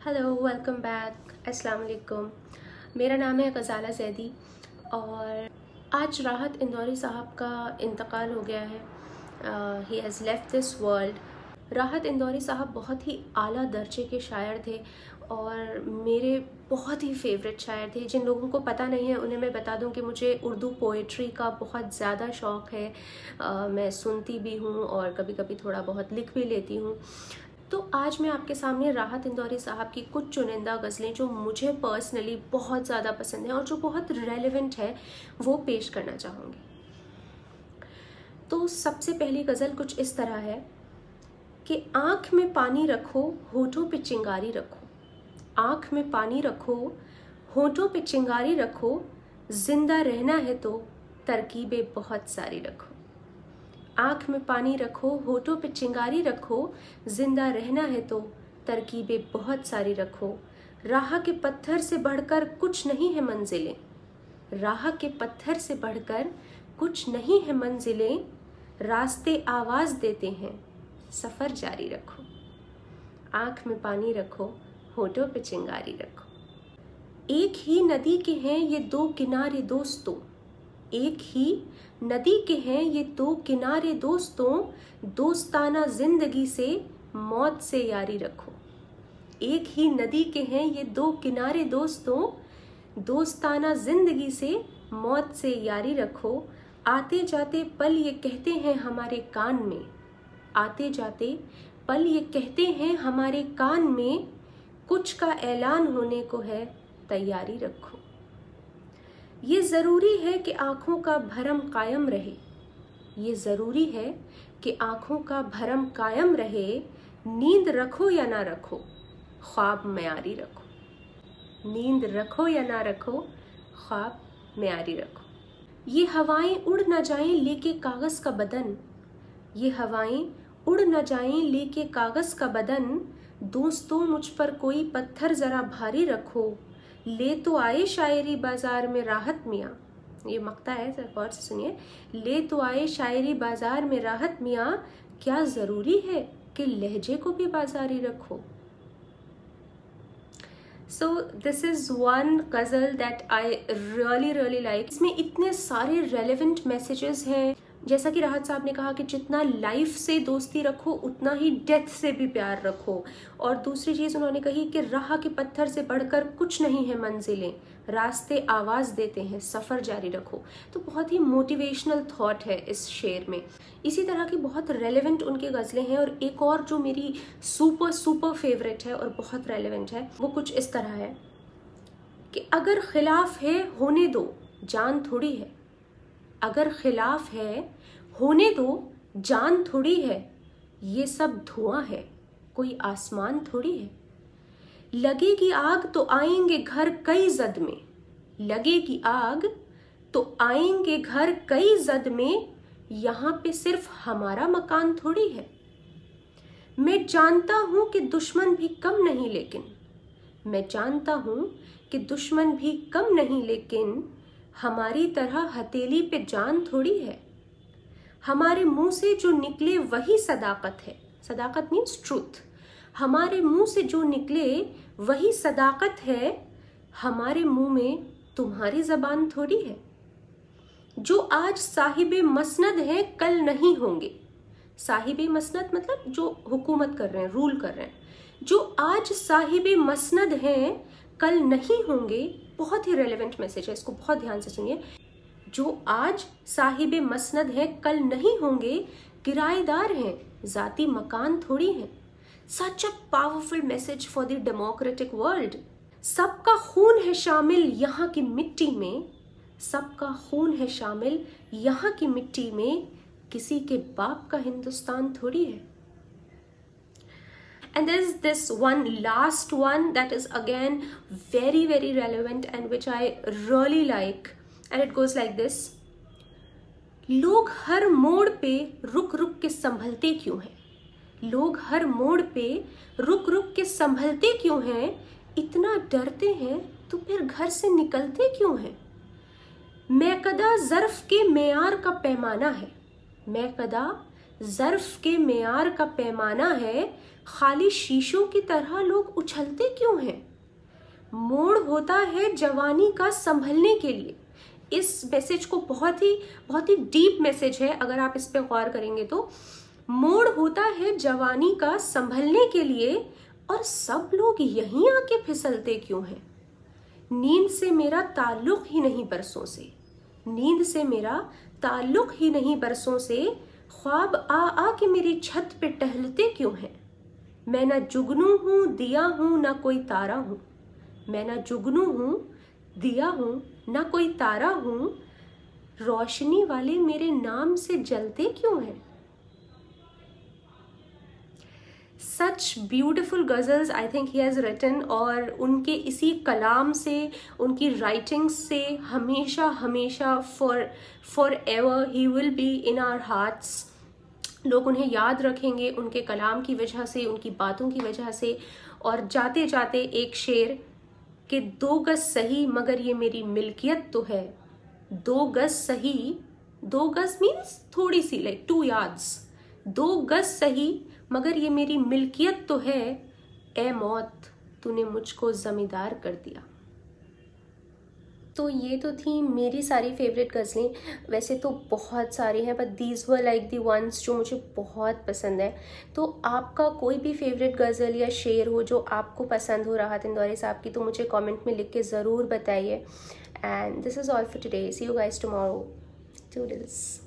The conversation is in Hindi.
Hello, welcome back. अस्सलाम वालेकुम। मेरा नाम है गज़ाला ज़ैदी और आज राहत इंदौरी साहब का इंतकाल हो गया है। He has left this world. राहत इंदौरी साहब बहुत ही आला दर्जे के शायर थे और मेरे बहुत ही फेवरेट शायर थे। जिन लोगों को पता नहीं है उन्हें मैं बता दूं कि मुझे उर्दू पोइट्री का बहुत ज़्यादा शौक़ है। मैं सुनती भी हूँ और कभी कभी थोड़ा बहुत लिख भी लेती हूँ। तो आज मैं आपके सामने राहत इंदौरी साहब की कुछ चुनिंदा गज़लें जो मुझे पर्सनली बहुत ज़्यादा पसंद है और जो बहुत रेलेवेंट है वो पेश करना चाहूँगी। तो सबसे पहली गज़ल कुछ इस तरह है कि आँख में पानी रखो, होठों पे चिंगारी रखो। आँख में पानी रखो, होठों पे चिंगारी रखो, जिंदा रहना है तो तरकीबें बहुत सारी रखो। आँख में पानी रखो, होठों पे चिंगारी रखो, जिंदा रहना है तो तरकीबें बहुत सारी रखो। राह के पत्थर से बढ़कर कुछ नहीं है मंजिलें। राह के पत्थर से बढ़कर कुछ नहीं है मंजिलें। रास्ते आवाज़ देते हैं, सफ़र जारी रखो। आँख में पानी रखो, होठों पे चिंगारी रखो। एक ही नदी के हैं ये दो किनारे दोस्तों। एक ही नदी के हैं ये दो किनारे दोस्तों। दोस्ताना जिंदगी से मौत से यारी रखो। एक ही नदी के हैं ये दो किनारे दोस्तों। दोस्ताना जिंदगी से मौत से यारी रखो। आते जाते पल ये कहते हैं हमारे कान में। आते जाते पल ये कहते हैं हमारे कान में। कुछ का ऐलान होने को है, तैयारी रखो। ये ज़रूरी है कि आँखों का भरम कायम रहे। ये ज़रूरी है कि आँखों का भरम कायम रहे। नींद रखो या ना रखो, ख्वाब म्यारी रखो। नींद रखो या ना रखो, ख्वाब म्यारी रखो। ये हवाएं उड़ न जाएं लेके कागज़ का बदन। ये हवाएं उड़ न जाएं लेके कागज़ का बदन। दोस्तों मुझ पर कोई पत्थर ज़रा भारी रखो। ले तो आए शायरी बाजार में राहत मियाँ। ये मक्ता है, सर गौर से सुनिए। ले तो आए शायरी बाजार में राहत मियाँ। क्या ज़रूरी है कि लहजे को भी बाजारी रखो। So this is one ghazal that I really like। इसमें इतने सारे relevant messages हैं। जैसा कि राहत साहब ने कहा कि जितना लाइफ से दोस्ती रखो उतना ही डेथ से भी प्यार रखो। और दूसरी चीज़ उन्होंने कही कि राह के पत्थर से बढ़कर कुछ नहीं है मंजिलें। रास्ते आवाज़ देते हैं, सफ़र जारी रखो। तो बहुत ही मोटिवेशनल थॉट है इस शेर में। इसी तरह की बहुत रेलेवेंट उनकी गज़लें हैं और एक और जो मेरी सुपर फेवरेट है और बहुत रेलेवेंट है वो कुछ इस तरह है कि अगर खिलाफ है होने दो, जान थोड़ी है। अगर खिलाफ है होने दो, जान थोड़ी है। ये सब धुआं है, कोई आसमान थोड़ी है। लगेगी आग तो आएंगे घर कई जद में। लगेगी आग तो आएंगे घर कई जद में। यहाँ पे सिर्फ हमारा मकान थोड़ी है। मैं जानता हूं कि दुश्मन भी कम नहीं लेकिन। मैं जानता हूं कि दुश्मन भी कम नहीं लेकिन। हमारी तरह हथेली पे जान थोड़ी है। हमारे मुंह से जो निकले वही सदाकत है। सदाकत मीन्स ट्रूथ। हमारे मुंह से जो निकले वही सदाकत है। हमारे मुंह में तुम्हारी जबान थोड़ी है। जो आज साहिबे मसनद है कल नहीं होंगे। साहिबे मसनद मतलब जो हुकूमत कर रहे हैं, रूल कर रहे हैं। जो आज साहिबे मसनद हैं कल नहीं होंगे। बहुत ही रेलेवेंट मैसेज है, इसको बहुत ध्यान से सुनिए। जो आज साहिबे मसनद हैं कल नहीं होंगे। किराएदार हैं, जाती मकान थोड़ी हैं। Such a powerful message for the democratic world. सबका खून है शामिल यहाँ की मिट्टी में। सबका खून है शामिल यहाँ की मिट्टी में। किसी के बाप का हिंदुस्तान थोड़ी है। And there's this one last one that is again very relevant and which I really like, and it goes like this। लोग हर मोड़ पे रुक रुक के संभलते क्यों हैं। लोग हर मोड़ पे रुक रुक के संभलते क्यों हैं। इतना डरते हैं तो फिर घर से निकलते क्यों हैं। मैकदा ज़र्फ के मेयार का पैमाना है। मैकदा ज़र्फ के मेयार का पैमाना है। खाली शीशों की तरह लोग उछलते क्यों हैं? मोड़ होता है जवानी का संभलने के लिए। इस मैसेज को बहुत ही डीप मैसेज है, अगर आप इस पे गौर करेंगे तो। मोड़ होता है जवानी का संभलने के लिए, और सब लोग यहीं आके फिसलते क्यों हैं? नींद से मेरा ताल्लुक ही नहीं बरसों से, नींद से मेरा ताल्लुक ही नहीं बरसों से, ख्वाब आ के मेरी छत पे टहलते क्यों हैं? मैं ना जुगनू हूँ दिया हूँ ना कोई तारा हूँ, मैं ना जुगनू हूँ दिया हूँ ना कोई तारा हूँ, रोशनी वाले मेरे नाम से जलते क्यों हैं? Such beautiful ghazals I think he has written, और उनके इसी कलाम से, उनकी राइटिंग से हमेशा हमेशा forever he will be in our hearts. लोग उन्हें याद रखेंगे उनके कलाम की वजह से, उनकी बातों की वजह से। और जाते जाते एक शेर कि 2 गज सही मगर ये मेरी मिल्कियत तो है, 2 गज सही, 2 गज मीन्स थोड़ी सी, लाइक 2 यार्ड्स, 2 गज सही मगर ये मेरी मिल्कियत तो है, ए मौत तूने मुझको जमींदार कर दिया। तो ये तो थी मेरी सारी फेवरेट गज़लें। वैसे तो बहुत सारे हैं, but these were like the ones जो मुझे बहुत पसंद है। तो आपका कोई भी फेवरेट गज़ल या शेर हो जो आपको पसंद हो राहत इंदौरी साहब की, तो मुझे कमेंट में लिख के ज़रूर बताइए। And this is all for today, see you guys tomorrow, toodles.